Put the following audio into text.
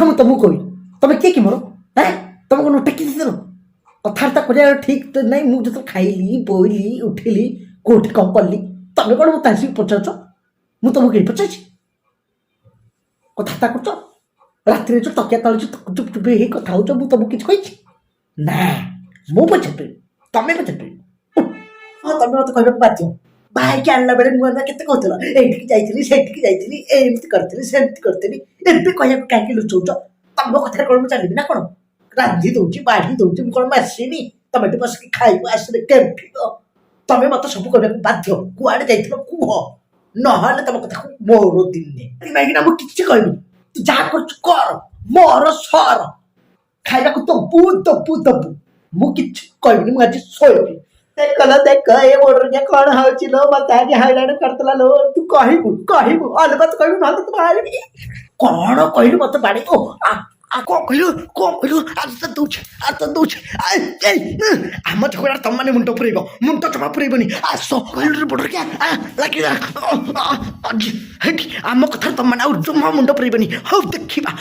କଥା ମୁଁ ତମକୁ କହିବି ତମେ କିଏ କି ମୋର ତମେ କ'ଣ ଟେକି ଦେଇଥିଲ କଥାବାର୍ତ୍ତା କରିବା ଠିକ୍ ତ ନାହିଁ ମୁଁ ଯେତେବେଳେ ଖାଇଲି ବୋଇଲି ଉଠିଲି କୋଉଠି କ'ଣ କଲି ତମେ କ'ଣ ମୋତେ ଆସିକି ପଚାରୁଛ ମୁଁ ତମକୁ କେହି ପଚାରିଛି କଥାବାର୍ତ୍ତା କରୁଛ ରାତିରେ ଯୋଉ ତକିଆ ତଳୁଛୁ ଚୁପ ଚୁପ ହେଇ କଥା ହଉଛ ମୁଁ ତମକୁ କିଛି କହିଛି ନା ମୁଁ ପଚାରିବି ତମେ ପଚାରିବି ହଁ ତମେ ମୋତେ କହିବାକୁ ବାଧ୍ୟ ବାହାଇକି ଆଣିଲା ବେଳେ ନୂଆ ନୂଆ କେତେ କହୁଥିଲ ଏଇଠିକି ଯାଇଥିଲି ସେଠିକି ଯାଇଥିଲି ଏମିତି କରିଥିଲି ସେମିତି କରିଥିଲି ଏବେ କହିବାକୁ କାହିଁକି ଲୁଚଉଛ ତମ କଥାରେ କ'ଣ ମୁଁ ଚାଲିବି ନା କ'ଣ ରାନ୍ଧି ଦଉଛି ବାଢି ଦଉଛି ମୁଁ କ'ଣ ମାସିନି ତମେ ଏଠି ବସିକି ଖାଇବ ଆସିଲେ କେମିତି ତମେ ମତେ ସବୁ କହିବାକୁ ବାଧ୍ୟ କୁଆଡେ ଯାଇଥିଲ କୁହ ନହେଲେ ତମ କଥା ମୋର ଦିନେ କାହିଁକିନା ମୁଁ କିଛି କହିବିନି ତୁ ଯାହା କରୁଛୁ କର ମୋର ସର ଖାଇବାକୁ ଦବୁ ମୁଁ କିଛି କହିବିନି ମୁଁ ଆଜି ଶୋଇବି ଦେଖ ଏ ମୋଟର କ'ଣ ହଉଛି ଲୋ ମତେ ଆଜି ହଇରାଣ କରିଦେଲା ଲୋ ତୁ କହିବୁ ଅଲବତ କହିବୁ ନହେଲେ ତୁ ବାହାରିବି କ'ଣ କହିଲୁ ମତେ ବାଡେଇ କ'ଣ କହିଲୁ ଆଜି ତ ଦଉଛି ଆମ ଝଗଡ଼ା ତମମାନେ ମୁଣ୍ଡ ପୁରେଇବ ମୁଣ୍ଡ ଜମା ପୁରେଇବନି ଆସ କହିଲୁ ବୋଟର ଲାଗିଲା ହେଠି ଆମ କଥାରେ ତମମାନେ ଆଉ ଜମା ମୁଣ୍ଡ ପୁରେଇବନି ହଉ ଦେଖିବା